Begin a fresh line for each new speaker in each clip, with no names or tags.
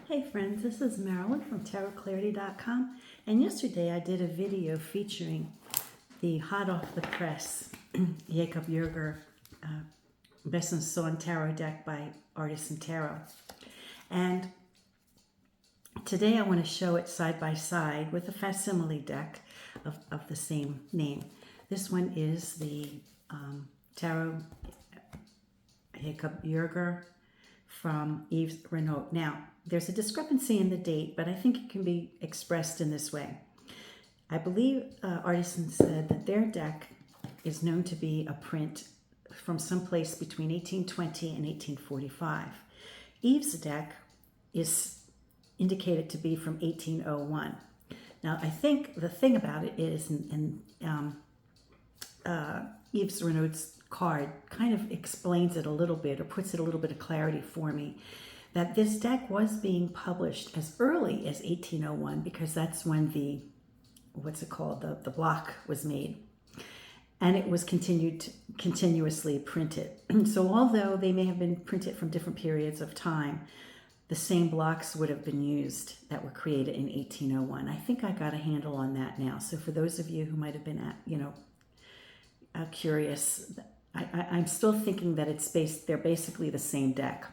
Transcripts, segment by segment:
Hey friends, this is Marilyn from tarotclarity.com, and yesterday I did a video featuring the hot off the press Jerger Best in Sun Tarot deck by Artisan Tarot. And today I want to show it side by side with a facsimile deck of the same name. This one is the Tarot Jerger from Yves Renaud. Now, there's a discrepancy in the date, but I think it can be expressed in this way. I believe Artisan said that their deck is known to be a print from someplace between 1820 and 1845. Yves' deck is indicated to be from 1801. Now, I think the thing about it is, Yves Renaud's card kind of explains it a little bit, or puts it a little bit of clarity for me, that this deck was being published as early as 1801 because that's when the block was made, and it was continuously printed. So although they may have been printed from different periods of time, the same blocks would have been used that were created in 1801. I think I got a handle on that now. So for those of you who might have been curious, I'm still thinking that they're basically the same deck.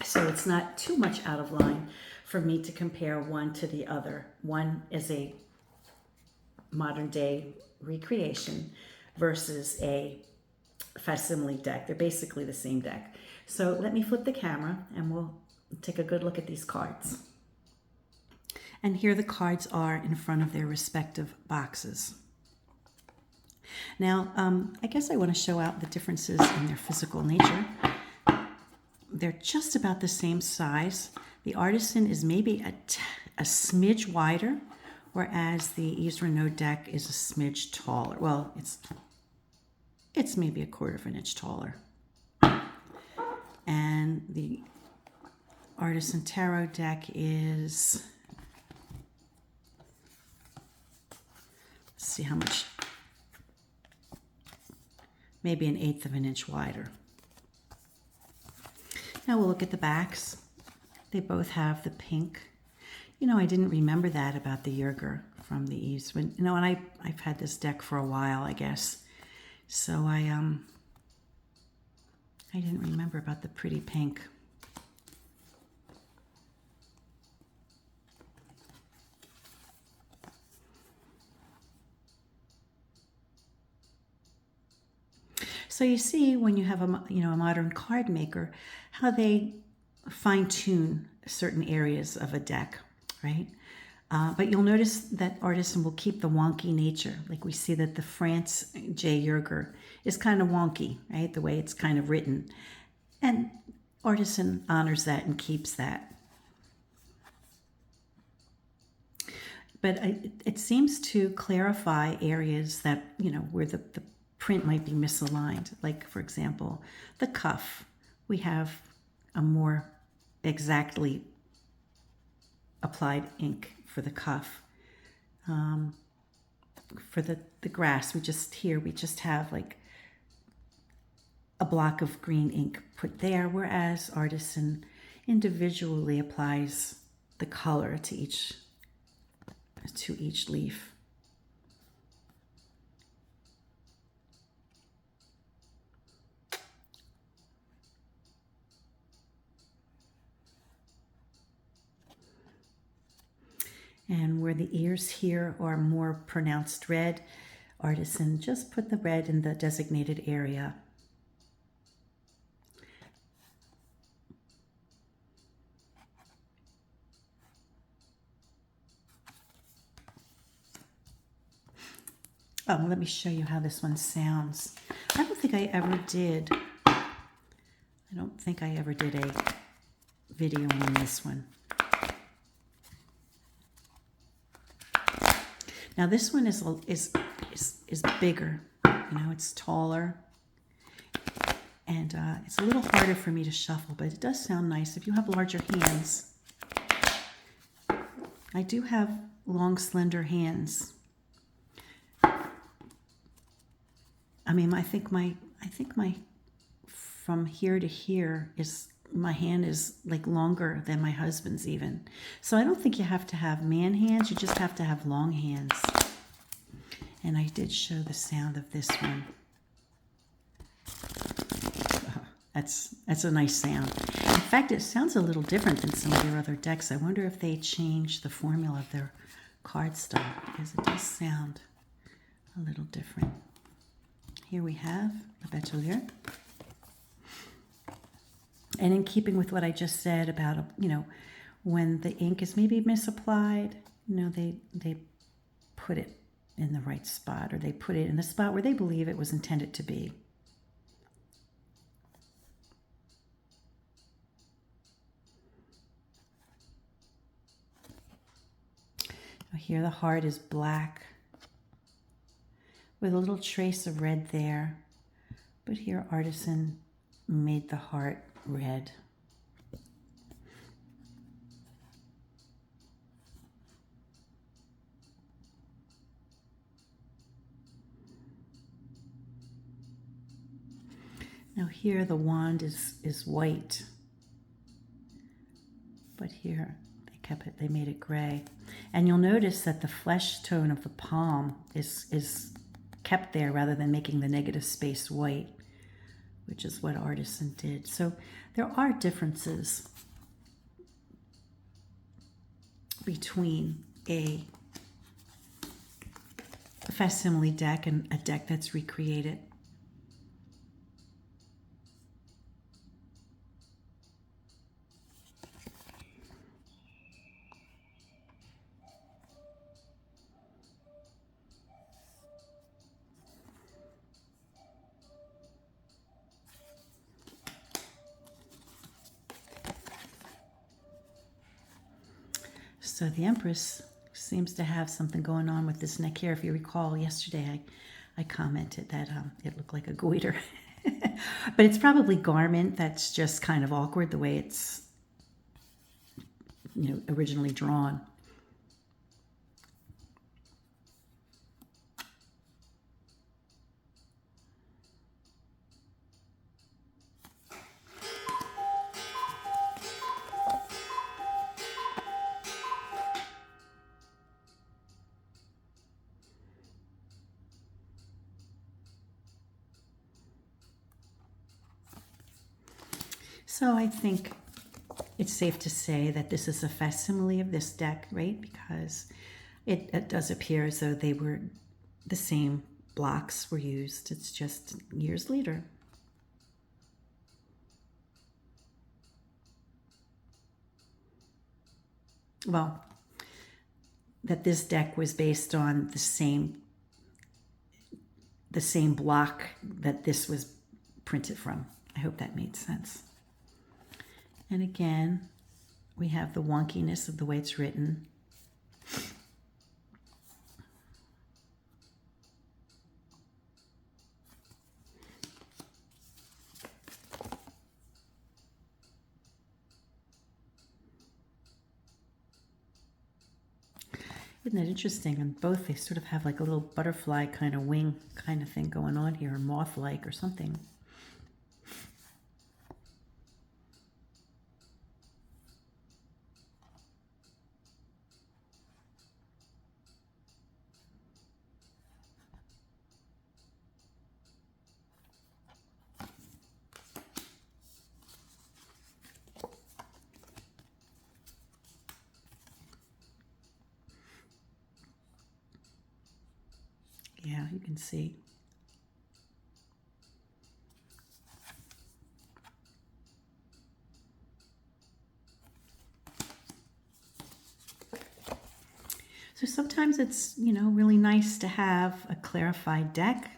So it's not too much out of line for me to compare one to the other. One is a modern day recreation versus a facsimile deck. They're basically the same deck. So let me flip the camera and we'll take a good look at these cards. And here the cards are in front of their respective boxes. Now, I guess I want to show out the differences in their physical nature. They're just about the same size. The Artisan is maybe a smidge wider, whereas the Yves Renaud deck is a smidge taller. Well, it's maybe a 1/4 of an inch taller. And the Artisan Tarot deck is, let's see how much, maybe an 1/8 of an inch wider. Now we'll look at the backs. They both have the pink. I didn't remember that about the Jerger from the Yves. And I've had this deck for a while, I guess. So I didn't remember about the pretty pink. So you see, when you have a modern card maker, how they fine-tune certain areas of a deck, right? But you'll notice that Artisan will keep the wonky nature. Like we see that the France J. Jerger is kind of wonky, right? The way it's kind of written. And Artisan honors that and keeps that. But it seems to clarify areas that, where the print might be misaligned. Like, for example, the cuff. We have a more exactly applied ink for the cuff. For the grass, we just have like a block of green ink put there, whereas Artisan individually applies the color to each leaf. And where the ears here are more pronounced red, Artisan just put the red in the designated area. Oh, let me show you how this one sounds. I don't think I ever did a video on this one. Now this one is bigger, it's taller, and it's a little harder for me to shuffle, but it does sound nice if you have larger hands. I do have long, slender hands. I think my from here to here is my hand is like longer than my husband's even. So I don't think you have to have man hands, you just have to have long hands. And I did show the sound of this one. That's a nice sound. In fact, it sounds a little different than some of their other decks. I wonder if they changed the formula of their cardstock, because it does sound a little different. Here we have the Batelier. And in keeping with what I just said about, you know, when the ink is maybe misapplied, you know, they put it in the right spot, or they put it in the spot where they believe it was intended to be. Here the heart is black with a little trace of red there, but here Artisan made the heart red. Now here the wand is white, but here they made it gray. And you'll notice that the flesh tone of the palm is kept there rather than making the negative space white, which is what Artisan did. So there are differences between a facsimile deck and a deck that's recreated. So the Empress seems to have something going on with this neck here. If you recall, yesterday I commented that it looked like a goiter. But it's probably garment that's just kind of awkward the way it's, you know, originally drawn. So I think it's safe to say that this is a facsimile of this deck, right? Because it does appear as though they were the same blocks were used. It's just years later. Well, that this deck was based on the same block that this was printed from. I hope that made sense. And again, we have the wonkiness of the way it's written. Isn't that interesting? And both, they sort of have like a little butterfly kind of wing kind of thing going on here, or moth-like or something. Yeah, you can see. So sometimes it's, you know, really nice to have a clarified deck.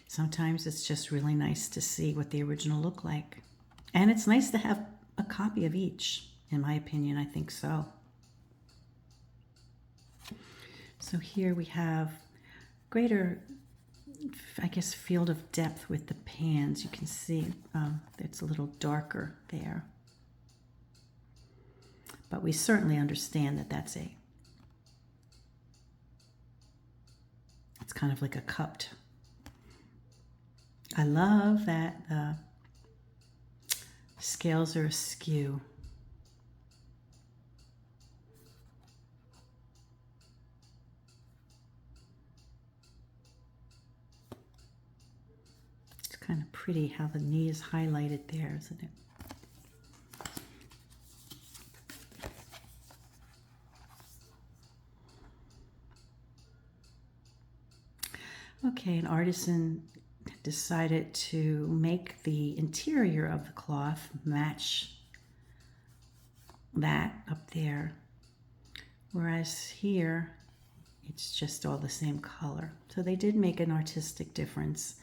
Sometimes it's just really nice to see what the original looked like. And it's nice to have a copy of each, in my opinion. I think so. So here we have greater, I guess, field of depth with the pans. You can see it's a little darker there. But we certainly understand that that's it's kind of like a cupped. I love that Scales are askew. It's kind of pretty how the knee is highlighted there, isn't it? Okay, an artisan decided to make the interior of the cloth match that up there, whereas here it's just all the same color. So they did make an artistic difference.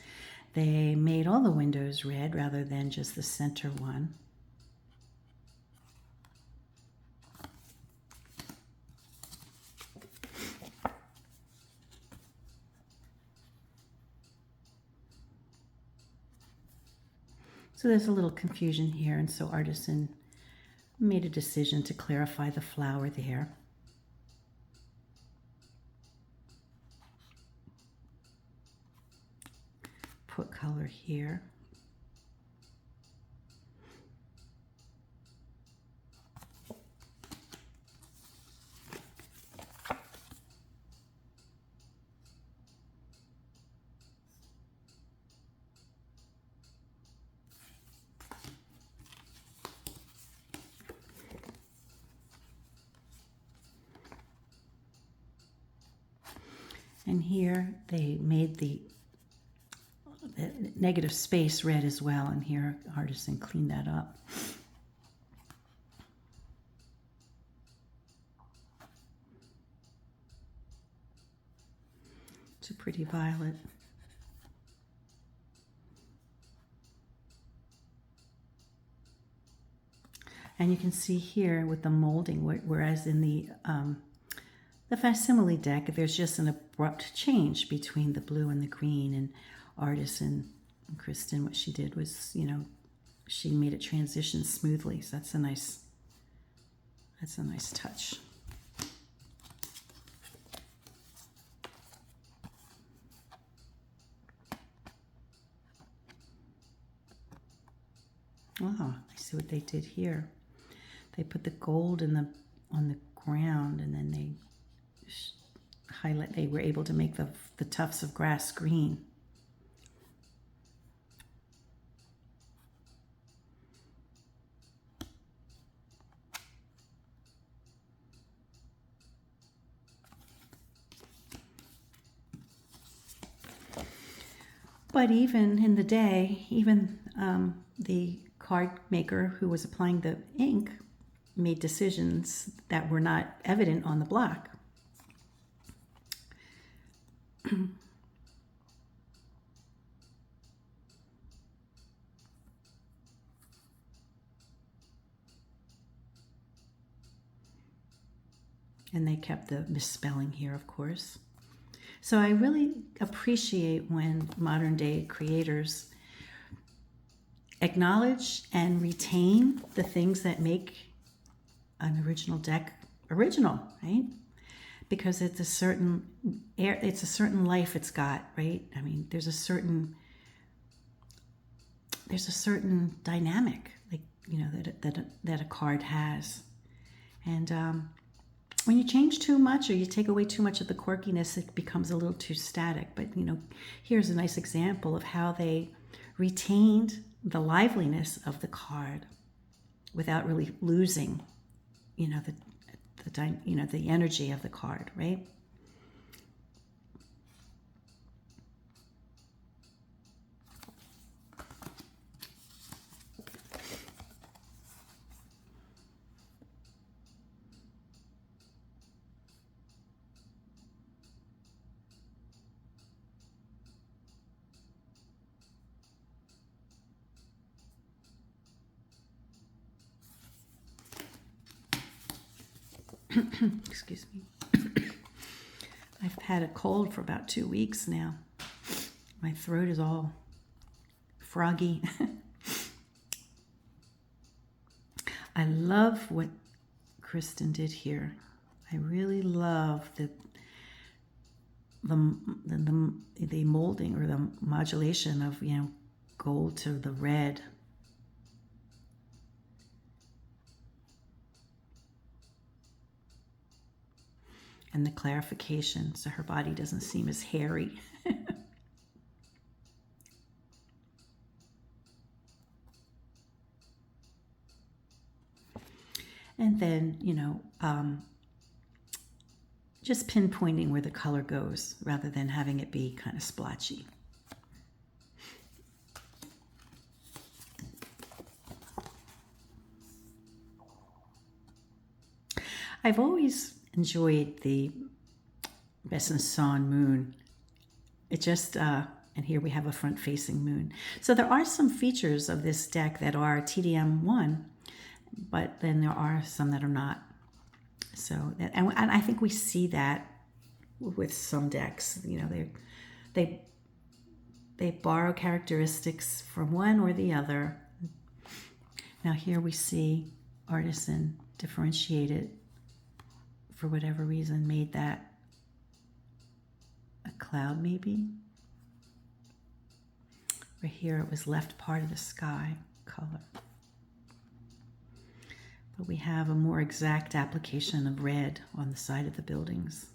They made all the windows red rather than just the center one. So there's a little confusion here, and so Artisan made a decision to clarify the flower there. Put color here. And here they made the negative space red as well, and here Artisan cleaned that up. It's a pretty violet. And you can see here with the molding, whereas in the facsimile deck, there's just an abrupt change between the blue and the green. And Artisan, and Krisztin, what she did was, you know, she made it transition smoothly. So that's a nice touch. Oh, I see what they did here. They put the gold on the ground, and then they highlight. They were able to make the tufts of grass green. But even in the day, even the card maker who was applying the ink made decisions that were not evident on the block. And they kept the misspelling here, of course. So I really appreciate when modern day creators acknowledge and retain the things that make an original deck original, right? Because it's a certain life it's got, right? I mean, there's a certain dynamic, like, you know, that a card has. And when you change too much or you take away too much of the quirkiness, it becomes a little too static. But, you know, here's a nice example of how they retained the liveliness of the card without really losing, you know, the energy of the card, right? Excuse me. I've had a cold for about 2 weeks now. My throat is all froggy. I love what Krisztin did here. I really love the molding or the modulation of, you know, gold to the red. and the clarification so her body doesn't seem as hairy. And then, you know, just pinpointing where the color goes rather than having it be kind of splotchy. I've always enjoyed the Sun moon. It just, and here we have a front-facing moon. So there are some features of this deck that are TDM1, but then there are some that are not. So, and I think we see that with some decks. You know, they borrow characteristics from one or the other. Now here we see Artisan differentiated, for whatever reason, made that a cloud maybe. Right here it was left part of the sky color. But we have a more exact application of red on the side of the buildings.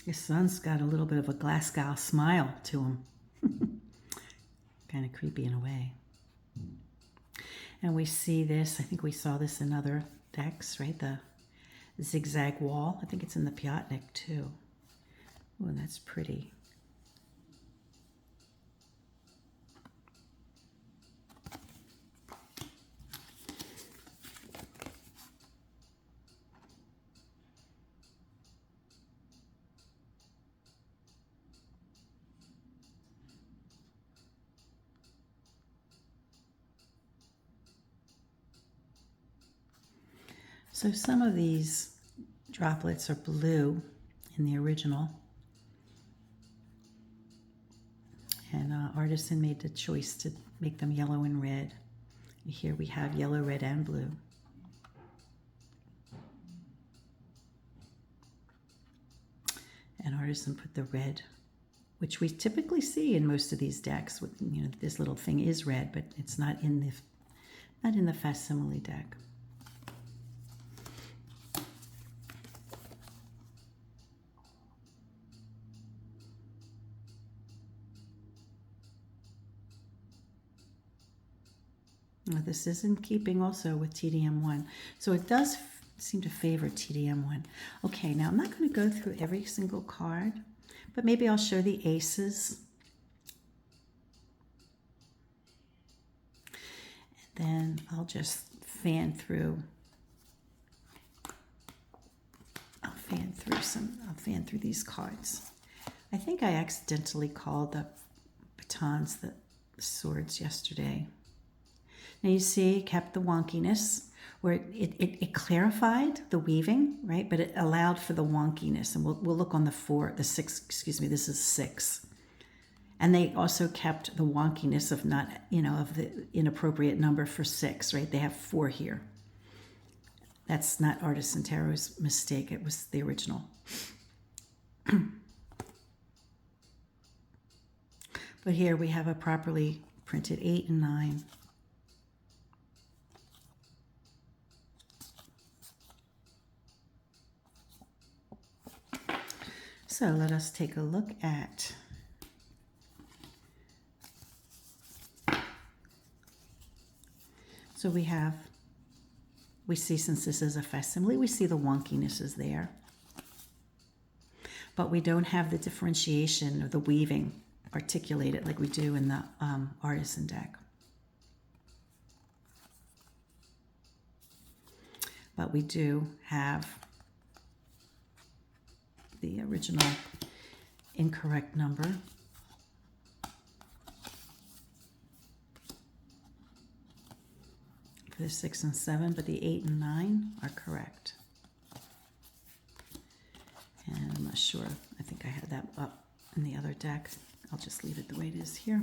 His son's got a little bit of a Glasgow smile to him. Kind of creepy in a way. And we see this, I think we saw this in other decks, right? The zigzag wall. I think it's in the Piatnik too. Oh, that's pretty. So some of these droplets are blue in the original. And Artisan made the choice to make them yellow and red. And here we have yellow, red, and blue. And Artisan put the red, which we typically see in most of these decks. With, you know, this little thing is red, but it's not in the facsimile deck. Now, this is in keeping also with TDM1. So it does seem to favor TDM1. Okay, now I'm not going to go through every single card, but maybe I'll show the aces. And then I'll just fan through. I'll fan through these cards. I think I accidentally called the batons the swords yesterday. Now you see, it kept the wonkiness, where it clarified the weaving, right? But it allowed for the wonkiness. And we'll look on the 6, excuse me, this is 6. And they also kept the wonkiness of not, you know, of the inappropriate number for 6, right? They have 4 here. That's not Artisan Tarot's mistake. It was the original. But here we have a properly printed 8 and 9. So let us take a look at we see, since this is a facsimile, we see the wonkiness is there. But we don't have the differentiation of the weaving articulated like we do in the Artisan deck. But we do have the original incorrect number. For the 6 and 7, but the 8 and 9 are correct. And I'm not sure, I think I had that up in the other deck. I'll just leave it the way it is here.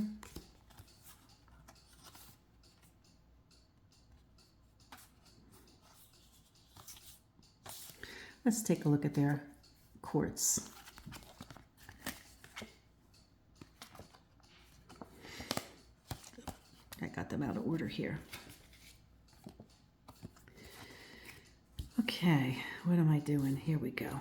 Let's take a look at their quartz. I got them out of order here. Okay, what am I doing? Here we go.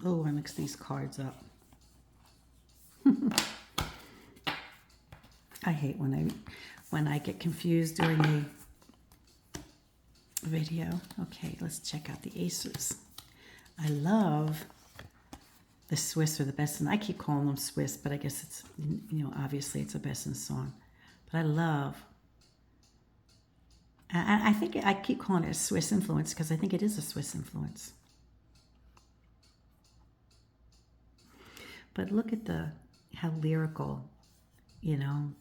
Oh, I mixed these cards up. I hate when I get confused during a video. Okay, let's check out the aces. I love the Swiss or the Besson. I keep calling them Swiss, but I guess it's, you know, obviously it's a Besson song. But I love, I think I keep calling it a Swiss influence because I think it is a Swiss influence. But look at how lyrical, you know.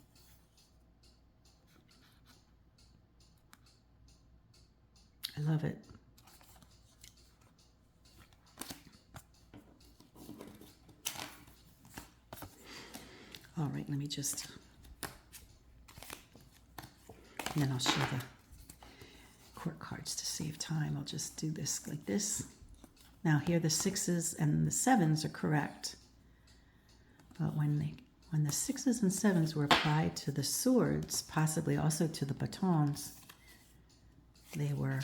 I love it. All right, let me just, and then I'll show the court cards to save time. I'll just do this like this. Now here the 6s and the 7s are correct. But when the 6s and 7s were applied to the swords, possibly also to the batons, they were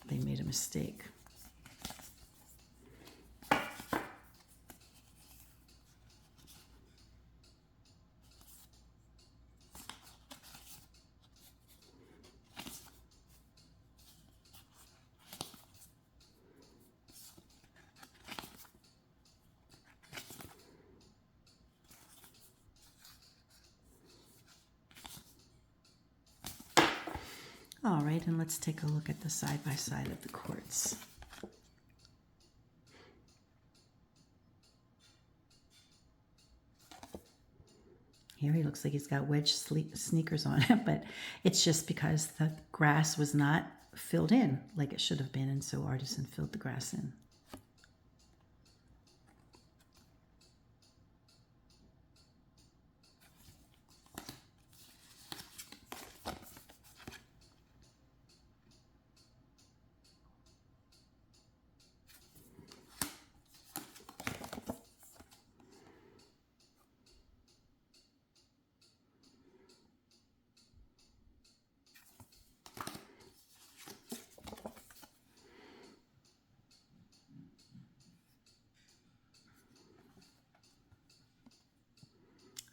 they made a mistake. All right, and let's take a look at the side-by-side of the quartz. Here he looks like he's got wedge sneakers on it, but it's just because the grass was not filled in like it should have been, and so Artisan filled the grass in.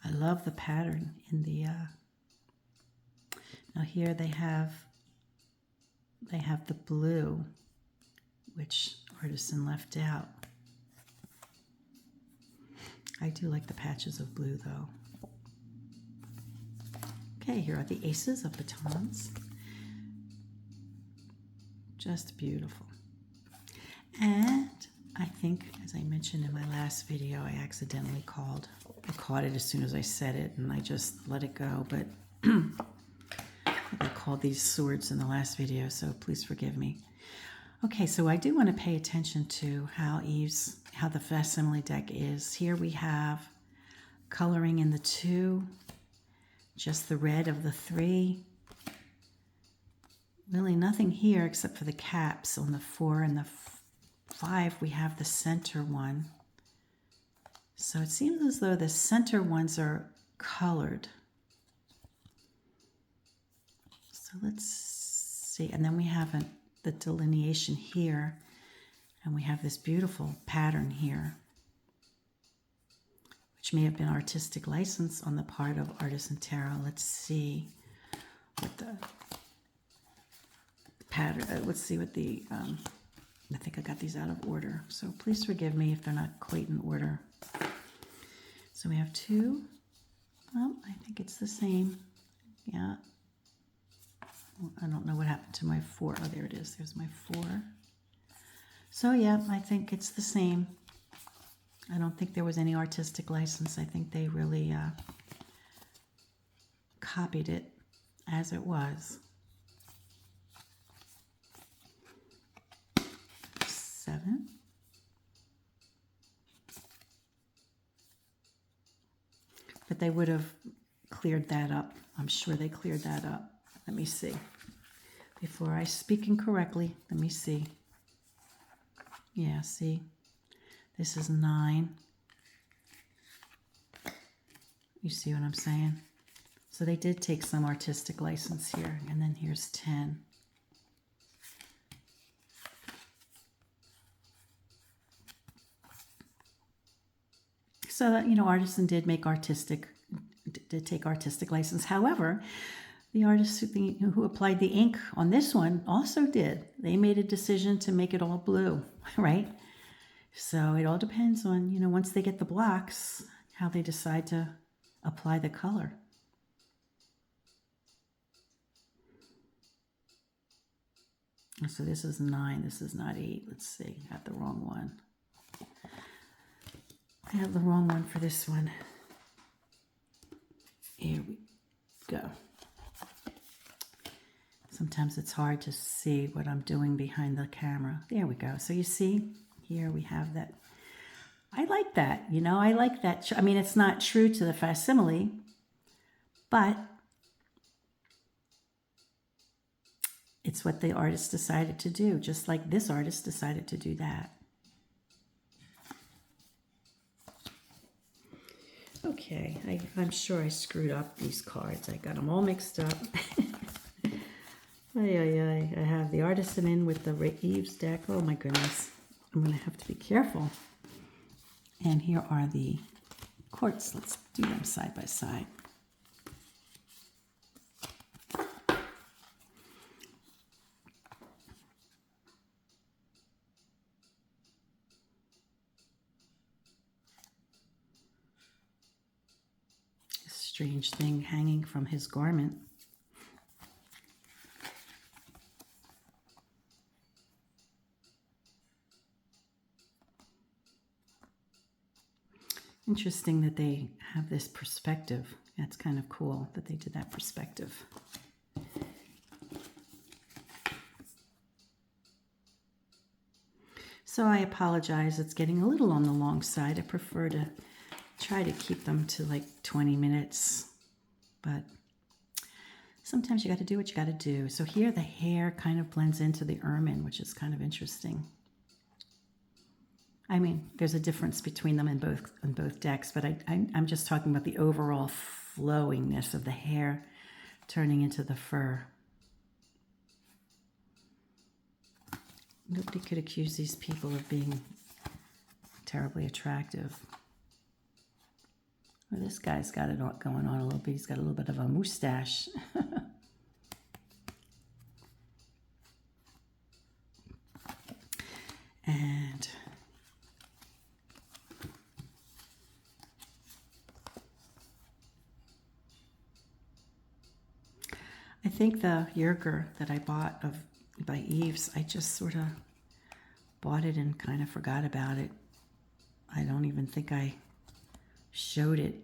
I love the pattern in the, now here they have the blue, which Artisan left out. I do like the patches of blue though. Okay, here are the aces of batons. Just beautiful. And I think, as I mentioned in my last video, I accidentally caught it as soon as I said it, and I just let it go, but I called these swords in the last video, so please forgive me. Okay, so I do want to pay attention to how the facsimile deck is. Here we have coloring in the 2, just the red of the 3. Really nothing here except for the caps. On the 4 and the 5, we have the center one. So it seems as though the center ones are colored. So let's see. And then we have the delineation here. And we have this beautiful pattern here, which which may have been artistic license on the part of Artisan Tarot. Let's see what the pattern, let's see what the, I think I got these out of order. So please forgive me if they're not quite in order. So we have 2. Well, I think it's the same. Yeah. I don't know what happened to my 4. Oh, there it is. There's my 4. So yeah, I think it's the same. I don't think there was any artistic license. I think they really copied it as it was. 7. But they would have cleared that up. I'm sure they cleared that up. Let me see. Before I speak incorrectly, let me see. Yeah, see? This is 9. You see what I'm saying? So they did take some artistic license here. And then here's 10. So that, you know, Artisan did take artistic license. However, the artists who applied the ink on this one also did. They made a decision to make it all blue, right? So it all depends on, you know, once they get the blocks, how they decide to apply the color. So this is 9, this is not 8. Let's see, I got the wrong one. I have the wrong one for this one. Here we go. Sometimes it's hard to see what I'm doing behind the camera. There we go. So you see, here we have that. I like that, you know, I like that. I mean, it's not true to the facsimile, but it's what the artist decided to do, just like this artist decided to do that. Okay, I'm sure I screwed up these cards. I got them all mixed up. I have the Artisan in with the Yves deck. Oh my goodness. I'm going to have to be careful. And here are the quartz. Let's do them side by side. Strange thing hanging from his garment. Interesting that they have this perspective. That's kind of cool that they did that perspective. So I apologize. It's getting a little on the long side. I prefer to try to keep them to like 20 minutes, but sometimes you got to do what you got to do. So here the hair kind of blends into the ermine, which is kind of interesting. I mean, there's a difference between them in both decks, but I'm just talking about the overall flowingness of the hair turning into the fur. Nobody could accuse these people of being terribly attractive. Well, this guy's got it all going on a little bit. He's got a little bit of a mustache. And I think the Jerger that I bought by Yves, I just sort of bought it and kind of forgot about it. I don't even think I showed it.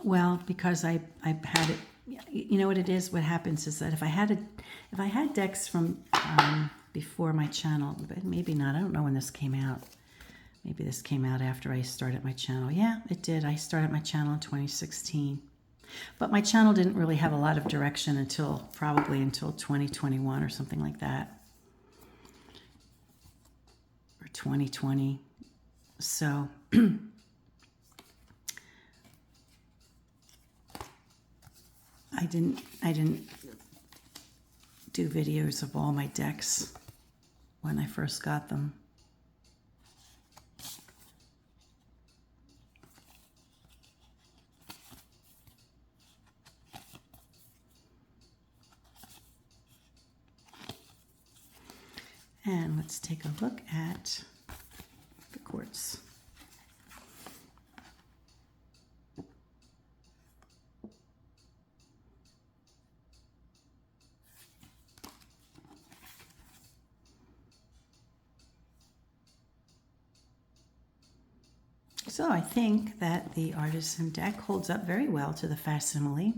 Well, because I had it, you know what it is, what happens is that if I had decks from before my channel, but maybe not, I don't know when this came out. Maybe this came out after I started my channel. Yeah, it did. I started my channel in 2016. But my channel didn't really have a lot of direction probably until 2021 or something like that. Or 2020. So I didn't do videos of all my decks when I first got them. And let's take a look at the quartz. So I think that the Artisan deck holds up very well to the facsimile.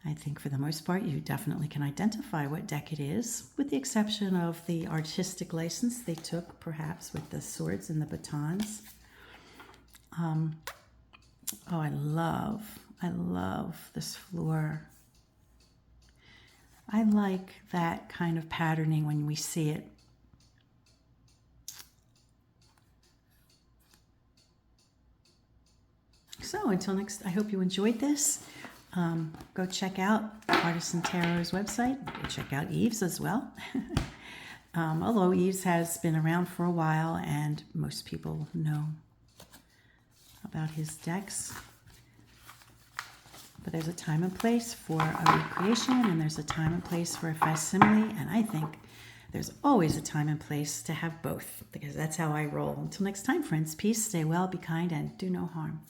I think for the most part you definitely can identify what deck it is, with the exception of the artistic license they took perhaps with the swords and the batons. Oh, I love this floor. I like that kind of patterning when we see it. So until next, I hope you enjoyed this. Go check out Artisan Tarot's website. Go check out Yves as well. Although Yves has been around for a while and most people know about his decks. But there's a time and place for a recreation, and there's a time and place for a facsimile, and I think there's always a time and place to have both, because that's how I roll. Until next time, friends, peace, stay well, be kind, and do no harm.